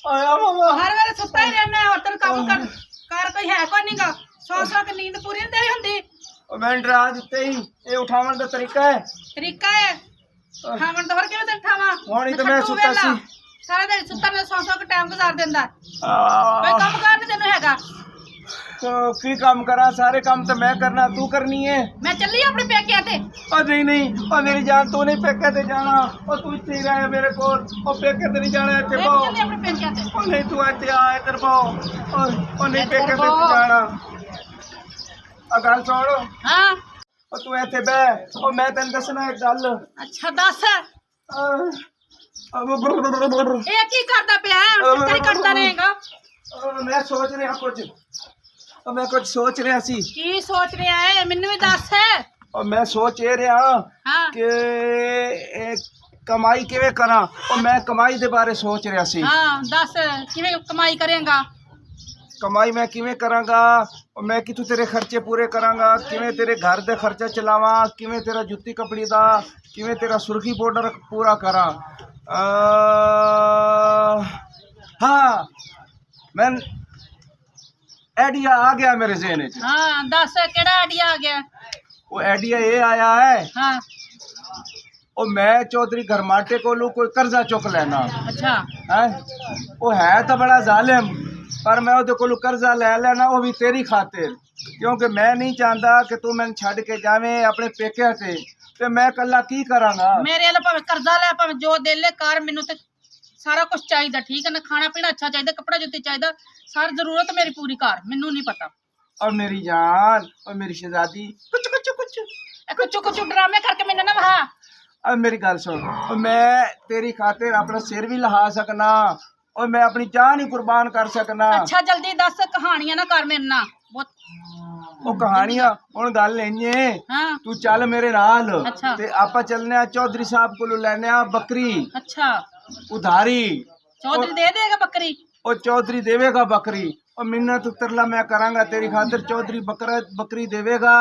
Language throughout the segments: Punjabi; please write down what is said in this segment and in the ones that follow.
ਆਇਆ ਮਾਮਾ ਹਰ ਵੇਲੇ ਸੁੱਤਾ ਹੀ ਰਹਿਣਾ ਹੋਰ ਤੈਨੂੰ ਕੰਮ ਕਰ ਕੋਈ ਹੈ ਕੋਈ ਨਹੀਂਗਾ ਸੌ ਕਿ ਨੀਂਦ ਪੂਰੀ ਨਹੀਂ ਤੇਰੀ ਹੁੰਦੀ ਮੈਂ ਡਰਾ ਦਿੱਤੇ ਹੀ ਇਹ ਉਠਾਉਣ ਦਾ ਤਰੀਕਾ ਹੈ ਖਾਵਣ ਤੋਂ ਹੋਰ ਕਿਵੇਂ ਤੈਨੂੰ ਠਾਵਾਂ ਹੁਣ ਹੀ ਤਾਂ ਮੈਂ ਸੁੱਤਾ ਸੀ ਸਾਰਾ ਦਿਨ ਸੁੱਤਾ ਮੈਂ ਸੌ ਕਿ ਟਾਈਮ ਗੁਜ਼ਾਰ ਦਿੰਦਾ ਕੋਈ ਕੰਮ ਕਾਰ ਨਹੀਂ ਤੈਨੂੰ ਹੈਗਾ ਕੀ ਕੰਮ ਕਰਾਂ ਸਾਰੇ ਕੰਮ ਤਾਂ ਮੈਂ ਕਰਨਾ ਤੂੰ ਕਰਨੀ ਹੈ ਮੈਂ ਚੱਲੀ ਆਪਣੇ ਪੇਕਿਆਂ ਤੇ ਨਹੀਂ ਮੇਰੀ ਜਾਨ ਤੂੰ ਨਹੀਂ ਪੇਕੇ ਤੇ ਜਾਣਾ ਤੂੰ ਇੱਥੇ ਹੀ ਰਹਿ ਮੇਰੇ ਕੋਲ ਪੇਕੇ ਤੇ ਨਹੀਂ ਜਾਣਾ ਇੱਥੇ ਮੈਂ ਪਾਓ ਚੱਲੀ ਆਪਣੇ ਪੇਕਿਆਂ ਤੇ ਨਹੀਂ ਤੂੰ ਇੱਥੇ ਆ ਇੱਧਰ ਪਾਓ ਨਹੀਂ ਪੇਕੇ ਤੇ ਜਾਣਾ ਆ ਗੱਲ ਸੁਣ ਹਾਂ ਤੂੰ ਇੱਥੇ ਬਹਿ ਮੈਂ ਤੈਨੂੰ ਦੱਸਣਾ ਇੱਕ ਗੱਲ ਅੱਛਾ ਦੱਸ ਮੈਂ ਇਹ ਕੀ ਕਰਦਾ ਪਿਆ ਕਿੱਥੇ ਕਰਦਾ ਰਹੇਗਾ ਸੋਚ ਰਿਹਾ ਕੁਝ ਸੋਚ ਰਿਹਾ ਸੀ ਕੀ ਸੋਚ ਰਿਹਾ ਹੈ ਮੈਨੂੰ ਵੀ ਦੱਸ ਮੈਂ ਸੋਚ ਇਹ ਰਿਹਾ ਹਾਂ ਕਿ ਕਮਾਈ ਕਿਵੇਂ ਕਰਾਂ ਮੈਂ ਕਮਾਈ ਦੇ ਬਾਰੇ ਸੋਚ ਰਿਹਾ ਸੀ ਹਾਂ ਦੱਸ ਕਿਵੇਂ ਕਮਾਈ ਕਰੇਗਾ ਕਮਾਈ ਮੈਂ ਕਿਵੇਂ ਕਰਾਂਗਾ ਮੈਂ ਕਿਥੋਂ ਤੇਰੇ ਖਰਚੇ ਪੂਰੇ ਕਰਾਂਗਾ ਕਿਵੇਂ ਤੇਰੇ ਘਰ ਦੇ ਖਰਚਾ ਚਲਾਵਾਂ ਕਿਵੇਂ ਤੇਰਾ ਜੁੱਤੀ ਕੱਪੜੀ ਦਾ ਕਿਵੇਂ ਤੇਰਾ ਸੁਰਖੀ ਪਾਊਡਰ ਪੂਰਾ ਕਰਾਂ हाँ मैं आइडिया आ गया मेरे ज़हन में हाँ दस केड़ा आइडिया आ गया वो आइडिया ये आया है हाँ और मैं चौधरी घरमाटे को कोई कर्जा चुक लेना अच्छा है वो है तो बड़ा जालिम पर मैं वो को कर्जा ले लेना वो भी तेरी खातिर क्योंकि मैं नहीं चाहता कि तू मैंने छड़ के जावे अपने पेके से ते मैं कल्ला की करांगा मेरे वाला भावे कर्जा ले भावे जो दे ले कर मेनू ते सारा कुछ चाहिए ठीक है ना खाना पीना अच्छा चाहिए कपड़ा जुत्ती चाहिए सारी जरूरत मेरी पूरी कर मेनू नहीं पता और मेरी जान और मेरी शहजादी कुछ ड्रामे करके मैंने ना वहा अब मेरी गल सुन मैं तेरी खातिर अपना सिर भी लहा सकना और मैं अपनी जान ही कुर्बान कर सकना अच्छा जल्दी दस कहानियां ना कर मेरे ना वो कहानियां हुण गल इन्नी हाँ तू चल मेरे नाल अच्छा ते आपां चलने आ चौधरी साहब कोलों लैने आ बकरी अच्छा उधारी चौधरी दे देगा बकरी और चौधरी देवेगा बकरी और मिन्नत तरला मैं करांगा तेरी खातिर चौधरी बकरी देवेगा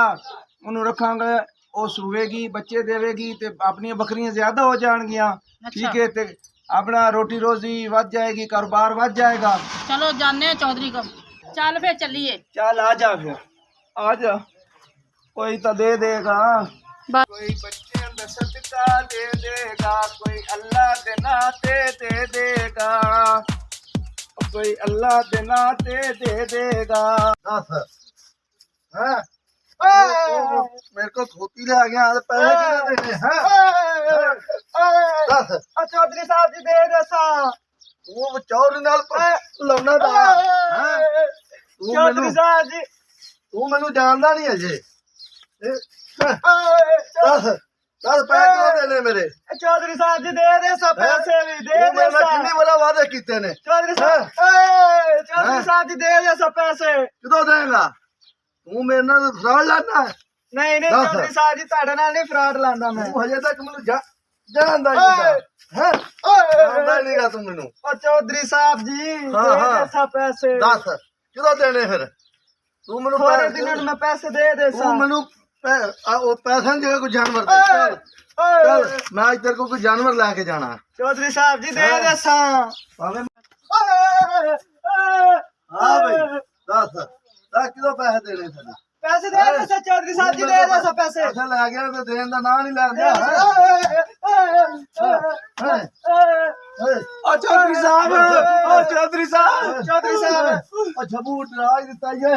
उन्होंने रखांगा वो सूवेगी बच्चे देवेगी ते अपनी बकरियां ज्यादा हो जाएंगियां ठीक है ते अपना रोटी रोजी बढ़ जाएगी कारोबार बढ़ जाएगा चलो जाने चौधरी को चल फिर चलिए चल आ जा फिर आ जा कोई तो दे देगा कोई बच्चे अंदर सदका दे देगा कोई अल्लाह के नाते दे देगा कोई अल्लाह के नाते दे देगा मेरे को धोती ले आ गया पैसे कितने देने हैं चौधरी साहब जी दे दसा वो चौधरी नाल लाउना दा चौधरी साहब जी तू मैनू जानदा नहीं अजे दस दस पैसे कितने देने मेरे चौधरी साहब जी दे दे सब पैसे भी दे दे कितने वाला वादे कीते ने चौधरी साहब जी दे दे सब पैसे कितों देगा तू मेरे नाल फ्रॉड लाना नहीं नहीं चौधरी साहब जी ਤੁਹਾਡੇ ਨਾਲ नहीं फ्रॉड लांदा मैं तू हजे तक मैनू जानदा नहीं हैं जानदा नहीं गा तू मैनू और चौधरी साहब जी दे दे सब पैसे दस कितों देने फिर तू मैनू थोड़े दिन में पैसे दे दे तू मैनू पैसा जगह कोई जानवर दे चल चल मैं आज तेरे को कोई जानवर लेके जाना चौधरी साहब जी दे दे सा हाँ भाई दस दस किलो पैसे देने थे पैसे दे दे सा चौधरी साहब जी दे दे सब पैसे पैसे ले गया तो देने का ना नहीं लेंदा चौधरी साहब अच्छा बूट राज दिता ये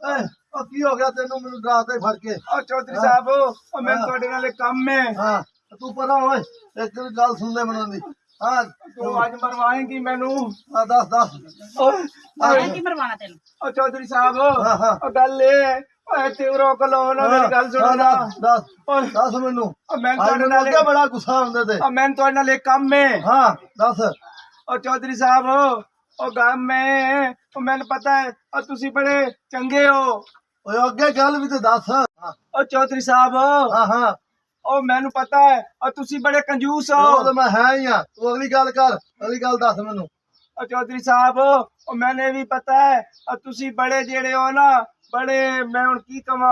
की हो गया तेनू मैनू डराते फड़ के चौधरी साहब मैं ਤੁਹਾਡੇ ਨਾਲ ਇੱਕ ਕੰਮ है हाँ तू परा ओए एक गल सुन ले मैनू दी हाँ तू आज मरवाएंगी मैनू दस दस की मरवाना तेन चौधरी साहब गल ਇੱਥੇ ਰੋਕ ਲਓ ਨਾ ਮੇਰੀ ਗੱਲ ਸੁਣੋ ਨਾ दस मैनू ਮੈਂ ਤੁਹਾਡੇ ਨਾਲ बड़ा गुस्सा होंदे ते ਮੈਂ ਤੁਹਾਡੇ ਨਾਲ ਇੱਕ ਕੰਮ है हाँ दस चौधरी साहब ओ गांव में मैंने पता है और तुसी बड़े चंगे हो ओए अगे गल भी ते दस ओ चौधरी साहब हाँ हाँ ओ मैनू पता है और तुसी बड़े कंजूस हो ਉਹ ਤਾਂ ਮੈਂ ਹੈ ਹੀ ਆ ਤੂੰ ਅਗਲੀ ਗੱਲ ਕਰ ਅਗਲੀ ਗੱਲ ਦੱਸ ਮੈਨੂੰ और चौधरी साहब ओ मैंने भी पता है और तुसी बड़े जेड़े हो ना बड़े मैं हुन की कमा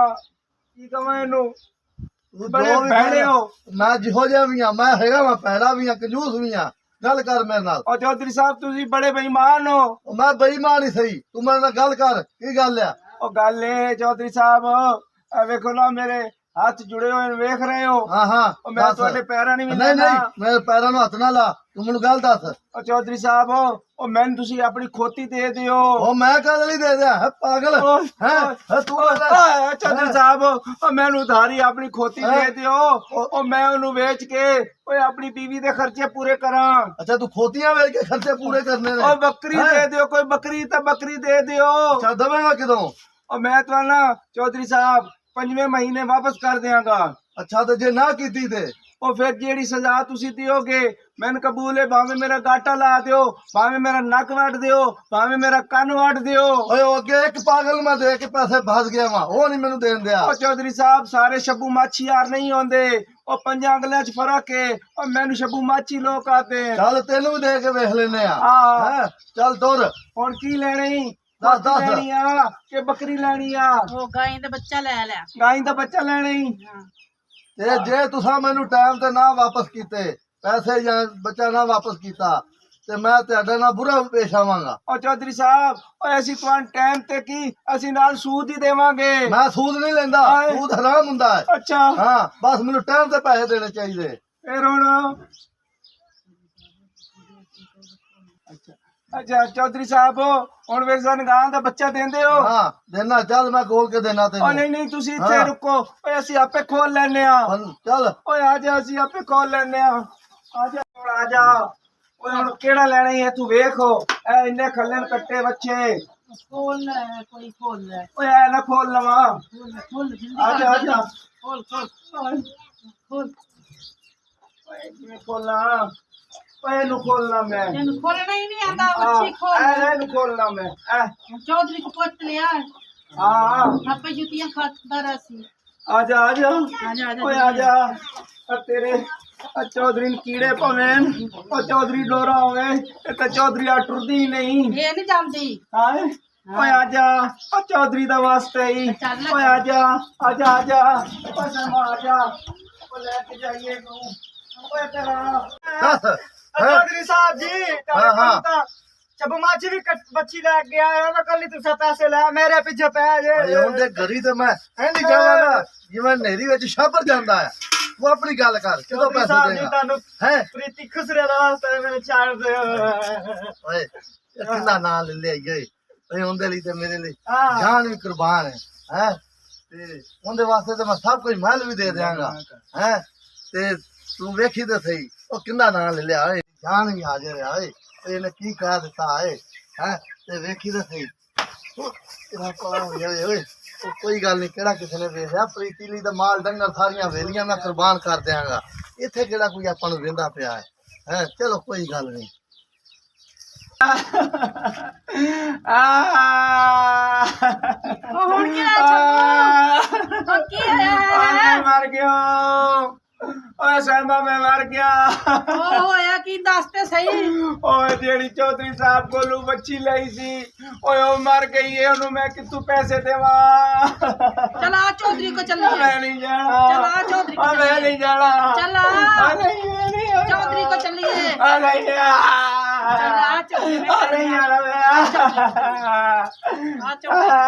इनू बड़े भैड़े हो मैं ਜਿਹੋ ਜਿਹਾ ਵੀ ਆ ਮੈਂ ਹੈਗਾ ਵਾ ਪੈੜਾ ਵੀ ਆ ਕੰਜੂਸ ਵੀ ਆ ਗੱਲ ਕਰ ਮੇਰੇ ਨਾਲ। ਉਹ ਚੌਧਰੀ ਸਾਹਿਬ ਤੁਸੀਂ ਬੜੇ ਬੇਈਮਾਨ ਹੋ। ਉਹ ਮੈਂ ਬੇਈਮਾਨ ਹੀ ਸਹੀ, ਤੂੰ ਮੇਰੇ ਨਾਲ ਗੱਲ ਕਰ, ਕੀ ਗੱਲ ਆ? ਉਹ ਗੱਲ ਇਹ ਚੌਧਰੀ ਸਾਹਿਬ, ਇਹ ਵੇਖੋ ਨਾ ਮੇਰੇ ਹੱਥ ਜੁੜੇ ਹੋਏ ਨੇ, ਵੇਖ ਰਹੇ ਹੋ। ਹਾਂ ਹਾਂ ਉਹ ਮੈਂ ਦੱਸ। ਤੁਹਾਡੇ ਪੈਰਾਂ ਨਹੀਂ ਨਹੀਂ ਮਿਲਣਾ। ਨਹੀਂ, ਮੇਰੇ ਪੈਰਾਂ ਨੂੰ ਹੱਥ ਨਾ ਲਾ, ਤੂੰ ਮੈਨੂੰ ਗੱਲ ਦੱਸ। ਉਹ ਚੌਧਰੀ ਸਾਹਿਬ, ਉਹ ਮੈਨੂੰ ਤੁਸੀਂ ਆਪਣੀ ਖੋਤੀ ਦੇ ਦਿਓ। ਉਹ ਮੈਂ ਕਦ ਲਈ ਦੇ ਦਿਆਂ? ਹੈ ਪਾਗਲ ਹੈ? ਤੂੰ ਕਹਿੰਦਾ ਚੌਧਰੀ ਸਾਹਿਬ, ਉਹ ਮੈਨੂੰ ਉਧਾਰੀ ਆਪਣੀ ਖੋਤੀ ਦੇ ਦਿਓ। ਉਹ ਮੈਂ ਉਹਨੂੰ ਵੇਚ ਕੇ ਓਏ ਆਪਣੀ ਬੀਵੀ ਦੇ ਖਰਚੇ ਪੂਰੇ ਕਰਾਂ। ਅੱਛਾ ਤੂੰ ਖੋਤੀਆਂ ਵੇਚ ਕੇ ਖਰਚੇ ਪੂਰੇ ਕਰਨੇ ਨੇ? ਉਹ ਬੱਕਰੀ ਦੇ ਦਿਓ, ਕੋਈ ਬੱਕਰੀ ਤਾਂ ਬੱਕਰੀ ਦੇ ਦਿਓ। ਅੱਛਾ ਦਵੇਂਗਾ ਕਿਦੋਂ? ਉਹ ਮੈਂ ਤੁਹਾਨੂੰ ਨਾ ਚੌਧਰੀ ਸਾਹਿਬ 5ਵੇਂ ਮਹੀਨੇ ਵਾਪਸ ਕਰ ਦਿਆਂਗਾ। ਅੱਛਾ ਤੇ ਜੇ ਨਾ ਕੀਤੀ ਤੇ? ਉਹ ਫਿਰ ਜਿਹੜੀ ਸਜ਼ਾ ਤੁਸੀਂ ਦਿਓਗੇ ਮੈਨੂੰ ਕਬੂਲ ਹੈ, ਭਾਵੇਂ ਮੇਰਾ ਗਾਟਾ ਲਾ ਦਿਓ, ਭਾਵੇਂ ਮੇਰਾ ਨੱਕ ਵੱਢ ਦਿਓ, ਭਾਵੇਂ ਮੇਰਾ ਕੰਨ ਵੱਢ ਦਿਓ। ਓਏ ਉਹ ਅੱਗੇ ਇੱਕ ਪਾਗਲ ਨੂੰ ਮੈਂ ਦੇ ਕੇ ਪੈਸੇ ਫਸ ਗਿਆ ਵਾਂ, ਉਹ ਨਹੀਂ ਮੈਨੂੰ ਦੇਣ ਦਿਆ। ਉਹ ਚੌਧਰੀ ਸਾਹਿਬ ਸਾਰੇ ਸ਼ੱਬੂ ਮਾਛੀ ਯਾਰ ਨਹੀਂ ਹੁੰਦੇ, ਉਹ 5 ਅੰਗਲਾਂ 'ਚ ਫਰਕ ਹੈ। ਉਹ ਮੈਨੂੰ ਸ਼ੱਬੂ ਮਾਛੀ ਲੋਕ ਆਤੇ। ਚੱਲ ਤੈਨੂੰ ਵੀ ਦੇ ਕੇ ਵੇਖ ਲੈਨੇ ਆ। ਹਾਂ। ਹੈਂ? ਚੱਲ ਤੁਰ। ਹੁਣ ਕੀ ਲੈਣੀ? ਦੱਸ। ਲੈਣੀ ਆ ਕਿ ਬੱਕਰੀ ਲੈਣੀ ਆ? ਉਹ ਗਾਂ ਦਾ ਬੱਚਾ ਲੈ ਲਿਆ। ਗਾਂ ਦਾ ਬੱਚਾ ਲੈਣੀ। ਤੇ ਜੇ ਤੁਸੀਂ ਮੈਨੂੰ ਟਾਈਮ ਤੇ ਨਾ ਵਾਪਸ ਕੀਤੇ ਪੈਸੇ ਜਾਂ ਬੱਚਾ ਨਾ ਵਾਪਸ ਕੀਤਾ ਤੇ ਮੈਂ ਤੁਹਾਡੇ ਨਾਲ ਬੁਰਾ ਪੇਸ਼ ਆਵਾਂਗਾ। ਉਹ ਚੌਧਰੀ ਸਾਹਿਬ, ਓਏ ਅਸੀਂ ਤੁਹਾਨੂੰ ਟਾਈਮ ਤੇ ਕੀ, ਅਸੀਂ ਨਾਲ ਸੂਦ ਹੀ ਦੇਵਾਂਗੇ। ਮੈਂ ਸੂਦ ਨਹੀਂ ਲੈਂਦਾ, ਹਾਏ। ਸੂਦ ਹਰਾਮ ਹੁੰਦਾ ਹੈ। ਅੱਛਾ ਹਾਂ ਬਸ ਮੈਨੂੰ ਟਾਈਮ ਤੇ ਪੈਸੇ ਦੇਣੇ ਚਾਹੀਦੇ। ਫਿਰ ਹੁਣ ਅੱਛਾ ਚੌਧਰੀ ਸਾਹਿਬ, ਹੁਣ ਵੇਖ ਸਾਨੂੰ ਗਾਂ ਦਾ ਬੱਚਾ ਦਿੰਦੇ ਹੋ? ਹਾਂ ਦੇਣਾ, ਚੱਲ ਮੈਂ ਖੋਲ ਕੇ ਦੇਣਾ ਉਹ ਤੈਨੂੰ। ਨਹੀਂ ਤੁਸੀਂ ਇੱਥੇ ਹਾਂ। ਰੁਕੋ, ਓਏ ਅਸੀਂ ਆਪੇ ਖੋਲ ਲੈਨੇ ਆ। ਚੱਲ ਓਏ ਆ ਜਾ, ਅਸੀਂ ਆਪੇ ਖੋਲ ਲੈਨੇ ਆ। ਆ ਜਾ ਹੁਣ, ਆ ਜਾ। ਓਏ ਹੁਣ ਕਿਹੜਾ ਲੈਣਾ ਹੈ ਤੂੰ ਵੇਖੋ, ਇਹ ਇੰਨੇ ਖੱਲਣ ਕੱਟੇ ਬੱਚੇ। ਖੋਲ ਲੈ, ਕੋਈ ਖੋਲ ਲੈ। ਓਏ ਐ ਨਾ ਖੋਲ ਲਵਾ। ਖੋਲ ਆ ਜਾ, ਆ ਜਾ। ਖੋਲ ਓਏ ਕਿਵੇਂ ਖੋਲਾਂ? ਓਏ ਇਹਨੂੰ ਖੋਲਣਾ ਮੈਂ। ਇਹਨੂੰ ਖੋਲਣਾ ਹੀ ਨਹੀਂ ਆਂਦਾ, ਬੱਚੀ ਖੋਲ। ਇਹਨੂੰ ਖੋਲਣਾ ਮੈਂ। ਚੌਧਰੀ ਕੋ ਪੁੱਛ ਲਿਆ, ਹਾਂ ਆਪੇ ਜੁੱਤੀਆਂ ਖਾਤਦਾ ਰਸੀ। ਆ ਜਾ, ਆ ਜਾ। ਆ ਜਾ, ਆ ਜਾ। ਓਏ ਆ ਜਾ। ਆ ਤੇਰੇ ਚੌਧਰੀ ਨੂੰ ਕੀੜੇ ਪਵੇਂ, ਉਹ ਚੌਧਰੀ ਡੋਰਾ ਹੋਵੇ, ਇਹ ਤਾਂ ਚੌਧਰੀ ਆ ਟੁਰਦੀ ਹੀ ਨਹੀਂ। ਇਹ ਨਹੀਂ ਜਾਂਦੀ। ਹਾਏ ਓਏ ਆ ਜਾ, ਉਹ ਚੌਧਰੀ ਦਾ ਵਾਸਤੇ ਹੀ। ਓਏ ਆ ਜਾ, ਆ ਜਾ, ਆ ਜਾ। ਓਏ ਸਮਾਂ ਆ ਜਾ, ਉਹ ਲੈ ਕੇ ਜਾਈਏ ਨੂੰ। ਓਏ ਤੇਰਾ ਦੱਸ। चौधरी साहब जी, हाँ, हाँ। चब माची भी बच्ची लग गया है, मैं कल तुसा पैसे ला मेरे पीछे पै जे। ਉਹਦੇ ਘਰੀ ਤੇ ਮੈਂ ਨਹੀਂ ਜਾਵਾਂਗਾ ਜਿਵੇਂ ਨਹਿਰੀ ਵਿੱਚ ਛਾਪਰ ਜਾਂਦਾ ਹੈ। ਤੂੰ ਆਪਣੀ ਗੱਲ ਕਰ, ਕਿਦੋਂ चौधरी ਪੈਸੇ साहब जी, ਦੇਗਾ? तानु ਹੈ प्रीति खुसरे दा वास्ते मैंने छाड़ दे। ਓਏ ਇਹ ਕਿੰਨਾ ਨਾਂ ਲੈ ਲਿਆ ਗਏ ਓਏ, ਉਹਦੇ ਲਈ ਤੇ ਮੇਰੇ ਲਈ हाँ ਜਾਨ ਵੀ ਕੁਰਬਾਨ ਹੈ। ਹੈ ਤੇ ਉਹਦੇ ਵਾਸਤੇ ਤੇ ਮੈਂ ਸਭ ਕੁਝ ਮਹਿਲ ਵੀ ਦੇ ਦਿਆਂਗਾ। ਹੈ ਤੇ ਤੂੰ ਵੇਖੀ ਤੇ ਸਹੀ ਉਹ ਕਿੰਨਾ ਨਾਂ ਲੈ ਲਿਆ ਓਏ, ਜਾਨ ਵੀ ਹਾਜ਼ਰ ਹੈ ਓਏ, ਇਹਨੇ ਕੀ ਕਹਿ ਦਿੱਤਾ ਓਏ। ਹੈ ਤੇ ਵੇਖੀ ਤੇ ਸਹੀ ਤੇਰਾ ਕੋਲ ਹੋਇਆ ਓਏ। ਉਹ ਕੋਈ ਗੱਲ ਨਹੀਂ, ਕਿਹੜਾ ਕਿਸੇ ਨੇ ਵੇਖਿਆ, ਪ੍ਰੀਤੀ ਲਈ ਤਾਂ ਮਾਲ ਡੰਗਰ ਸਾਰੀਆਂ ਵੇਲੀਆਂ ਮੈਂ ਕੁਰਬਾਨ ਕਰ ਦਿਆਂਗਾ। ਇੱਥੇ ਕਿਹੜਾ ਕੋਈ ਆਪਾਂ ਨੂੰ ਵੇਂਦਾ ਪਿਆ ਹੈ। ਹੈ ਚਲੋ ਕੋਈ ਗੱਲ ਨਹੀਂ। ਹੁਣ ਕੀ ਹੋਇਆ ਛੱਪੂ? ਕੀ ਹੋਇਆ? मर गया। ओए सहमा मैं मर गया। ਉਹ ਹੋਇਆ ਕੀ ਦੱਸ ਤੇ ਸਹੀ। ओए जेड़ी चौधरी साहब कोलू बच्ची लई सी, ओए ओ मर गई है, ओनू मैं कितू पैसे देवा? चला चौधरी को चलिए। मैं नहीं जाना। चला चौधरी को मैं नहीं जाना। चला नहीं चौधरी को चलिए। नहीं चला चौधरी को नहीं चलिए। जाना। आ चौधरी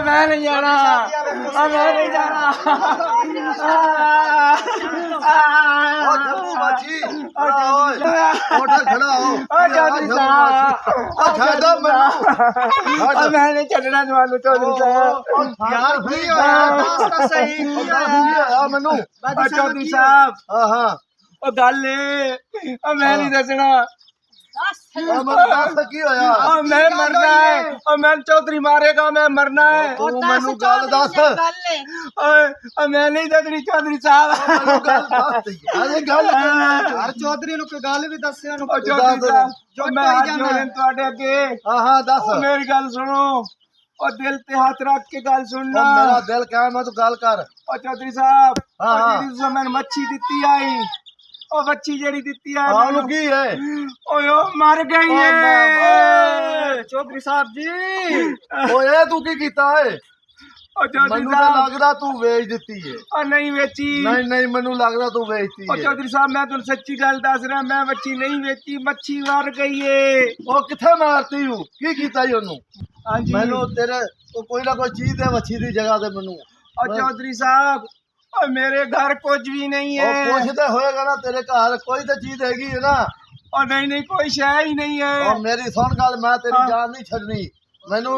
मैं नहीं जाना। मैं नहीं जाना। ਉਹ ਜੱਬੂ ਬਾਜੀ ਓਏ ਮੋਟਰ ਖੜਾ ਹੋ। चौधरी साहब, ਉਹ ਛੱਡ ਮੈਨੂੰ। मैं नहीं चलना तुम्हारे चौधरी साहब। ਯਾਰ ਕੀ ਹੋਇਆ? ਦੱਸ ਤਾਂ ਸਹੀ ਕੀ ਹੋਇਆ ਮੈਨੂੰ। चौधरी साहब, ਹਾਂ ਹਾਂ ਉਹ ਗੱਲ ਏ, ਮੈਂ ਨਹੀਂ ਦੱਸਣਾ। ਮੈਨੂੰ ਦੱਸ ਕੀ ਹੋਇਆ? मैं मरना है, और मैं चौधरी मारेगा, मैं मरना है। ਤੂੰ ਮੈਨੂੰ ਗੱਲ ਦੱਸ। ओए मैं नहीं दसनी चौधरी साहब। ਮੈਨੂੰ ਗੱਲ ਦੱਸ ਅਰੇ ਗੱਲ हर चौधरी नु कोई गल भी दस्से नु चौधरी साहब, जो मैं हाथ जोड़न ਤੁਹਾਡੇ ਅੱਗੇ। ਹਾਂ ਹਾਂ ਦੱਸ। मेरी गल सुनो, और दिल ते हाथ रख के गल सुनना। ਮੇਰਾ ਦਿਲ ਕਾਇਮ ਹੈ, ਤੂੰ ਗੱਲ ਕਰ। और चौधरी साहब, हाँ, हाँ। ਜਿਹੜੀ ਤੁਸੀਂ ਮੈਨੂੰ ਮੱਛੀ ਦਿੱਤੀ ਆਈ, ਉਹ ਬੱਚੀ ਜਿਹੜੀ ਦਿੱਤੀ ਆਈ ਆਹ ਨੂੰ ਕੀ ਹੈ? ਓਏ ਉਹ ਮਰ ਗਈ ਏ। ਚੌਧਰੀ ਸਾਹਿਬ ਜੀ, ਓਏ ਤੂੰ ਕੀ ਕੀਤਾ ਏ? ਉਹ ਚੌਧਰੀ ਮੈਨੂੰ ਤਾਂ ਸਾਹਿਬ ਲੱਗਦਾ ਤੂੰ ਵੇਚ ਦਿੱਤੀ ਏ। ਉਹ ਨਹੀਂ ਵੇਚੀ। ਨਹੀਂ ਨਹੀਂ ਮੈਨੂੰ ਲੱਗਦਾ ਤੂੰ ਵੇਚਤੀ ਉਹ ਏ। ਚੌਧਰੀ ਸਾਹਿਬ ਮੈਂ ਤੁਹਾਨੂੰ ਸੱਚੀ ਗੱਲ ਦੱਸ ਰਿਹਾ, ਮੈਂ ਵੱਛੀ ਨਹੀਂ ਵੇਚੀ, ਮੱਛੀ ਮਰ ਗਈ ਏ। ਉਹ ਕਿੱਥੇ ਮਾਰਤੀ ਹੂੰ? ਕੀ ਕੀਤਾ ਈ ਉਹਨੂੰ? ਹਾਂਜੀ ਮੈਨੂੰ ਤੇਰੇ ਉਹ ਕੋਈ ਨਾ ਕੋਈ ਚੀਜ਼ ਦੇ ਵੱਛੀ ਦੀ ਜਗ੍ਹਾ ਤੇ ਮੈਨੂੰ। और चौधरी साहब और मेरे घर कुछ भी नहीं ਉਹ है। ਪੁੱਛਦੇ ਹੋਏਗਾ ਨਾ ਤੇਰੇ ਘਰ ਕੋਈ ਤਾਂ ਚੀਜ਼ ਹੈਗੀ ਹੈ ਨਾ। और नहीं कोई शय ही नहीं है। ਉਹ ਮੇਰੀ ਸੁਣ ਗੱਲ, ਮੈਂ ਤੇਰੀ ਜਾਨ ਨਹੀਂ ਛੱਡਣੀ। ਮੈਨੂੰ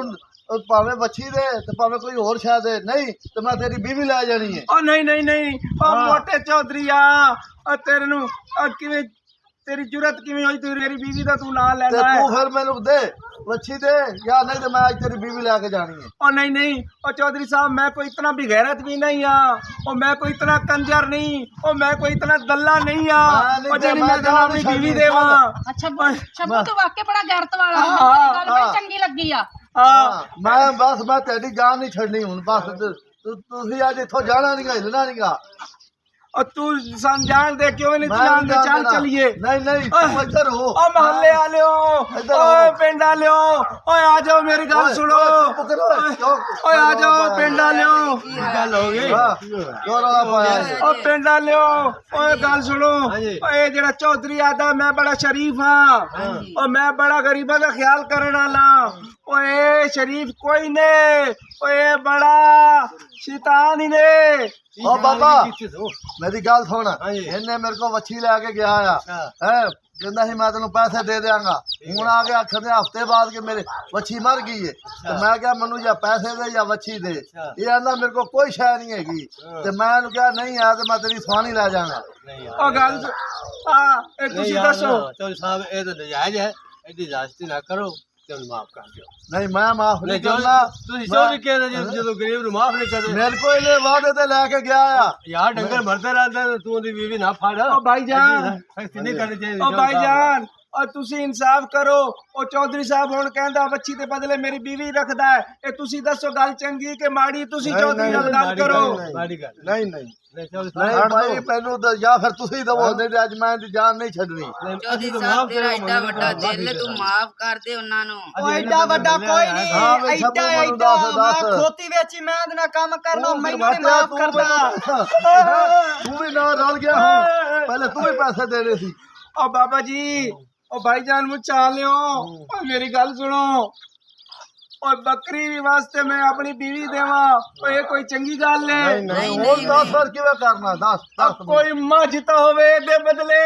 ਭਾਵੇਂ ਵੱਛੀ ਦੇ ਤੇ ਭਾਵੇਂ ਕੋਈ ਹੋਰ ਸ਼ੈ ਦੇ, ਨਹੀਂ ਤੇ ਮੈਂ ਤੇਰੀ ਬੀਵੀ ਲੈ ਜਾਣੀ ਹੈ। और नहीं और मोटे चौधरी और तेरे नु किवें तेरी जुरत किवें होई तू मेरी बीवी दा तू नाम ਤੇ लेना है। ਤੂੰ ਫਿਰ ਮੈਨੂੰ ਦੇ ਵੱਛੀ ਦੇ, ਜਾਂ ਨਹੀਂ ਤੇ ਮੈਂ ਅੱਜ ਤੇਰੀ ਬੀਵੀ ਲੈ ਕੇ ਜਾਣੀ ਹੈ। और नहीं और चौधरी साहब मैं कोई इतना बेगैरत भी नहीं और मैं कोई इतना कंजर नहीं और मैं कोई इतना दल्ला नहीं और जेडी मैं तेरी अपनी बीवी देवा। ਅੱਛਾ ਸ਼ੱਬੂ ਤੂੰ ਵਾਕਿਆ ਬੜਾ ਗੈਰਤ ਵਾਲਾ ਹਾਂ, ਗੱਲ ਬੜੀ ਚੰਗੀ ਲੱਗੀ ਆ। हाँ ਮੈਂ ਬਸ ਮੈਂ ਤੇਰੀ ਜਾਨ ਨਹੀਂ ਛੱਡਣੀ ਹੁਣ। ਬਸ ਤੁਸੀਂ ਅੱਜ ਇੱਥੋਂ ਜਾਣਾ ਨਹੀਂਗਾ, ਹਿੱਲਣਾ ਨਹੀਂਗਾ। और तू जान दे क्यों नहीं मैं जान दे, नहीं चल जानता। चलिए। नहीं तुम इधर हो। ओ मोहल्ले वाले हो, इधर ओ आओ। पिंड वाले हो, ओए आ जाओ मेरी गल सुनो। ओए आ जाओ पिंड वाले हो, गल हो गई। क्यों रौला पाया है? ओ पिंड वाले हो, ओए गल सुनो। ओए जेड़ा चौधरी आदा मैं बड़ा शरीफ हाँ और मैं बड़ा गरीबा का ख्याल करने वाला। ओए शरीफ कोई ने, ओए बड़ा शैतान ही ने। ओ बाबा मेरी गल सुन, इन्हें मेरे को वच्छी लेके गया है कहना ही मैं तेन पैसे दे देंगा। हूं आ गया आखिर हफ्ते बाद के मेरे वच्छी मर गई है। तो मैं क्या मनु या पैसे दे या वच्छी दे। ये आंदा मेरे को कोई शय नहीं हैगी। ते मैं इहनू क्या नहीं है तो मैं तेरी स्वानी ले जाऊंगा। ओ गल ए तुसी दसो। चौधरी साहब ये तो नजायज है, एडी जास्ती ना करो ते माफ कर दियो। नहीं मैं माफ नहीं करना। ਤੁਸੀਂ ਜੋ ਵੀ ਕਹਿੰਦੇ ਜਦੋਂ ਗਰੀਬ ਨੂੰ ਮਾਫ ਨਹੀਂ ਕਰਦੇ। मेरे को इन्हें वादे ते लेके गया है। ਯਾਰ ਡੰਗਰ ਮਰਦੇ ਰਹਿੰਦੇ ਤੇ ਤੂੰ ਉਹਦੀ ਬੀਵੀ ਨਾ ਫੜ। ओ भाईजान ਸਖਤੀ ਨਹੀਂ ਕਰਨੀ ਚਾਹੀਦੀ। ओ भाईजान और तुसी इंसाफ करो। ओ चौधरी साहब हुण कहंदा बच्ची दे बदले मेरी बीवी रखदा है। ए तुसी दसो गल चंगी के माड़ी? तुसी नहीं, चौधरी नहीं, नाल गल करो। ਮਾੜੀ ਗੱਲ नहीं ਨਹੀਂ ਚੌਧਰੀ नहीं ਸਾਹਿਬ भाई मैनू तो या फिर तुसी दवो, नहीं ते अज मैं इहदी जान नहीं छड्डनी। ਅਸੀਂ ਤਾਂ ਮਾਫ ਤੇਰਾ ਐਡਾ ਵੱਡਾ ਦਿਲ ਤੂੰ ਮਾਫ ਕਰ ਦੇ ਉਹਨਾਂ ਨੂੰ। ਉਹ ਐਡਾ ਵੱਡਾ ਕੋਈ ਨਹੀਂ, ਹਾਂ ਵੀ ਸਭ ਐਡਾ ਮੈਨੂੰ ਐਡਾ ਦੱਸ, ਦੱਸ। ਮੈਂ ਖੋਤੀ ਵੇਚੀ ਮੈਂ ਇਹਦੇ ਨਾਲ ਕੰਮ ਕਰਨਾ, तू ਮੈਨੂੰ ਨਹੀਂ बच्चा, ਮਾਫ तू ਕਰਦਾ। तू भी ना रल गया हूं। पहले तू भी पैसे दे रही थी। ओ बाबा जी ओ भाईजान मुझ चा लियो। ओ मेरी गल सुनो। और बकरी भी वास्ते मैं अपनी बीवी देवा, ओ ये कोई चंगी गल है? नहीं और 10 बार किवे करना? 10 कोई मझ तो होवे दे बदले।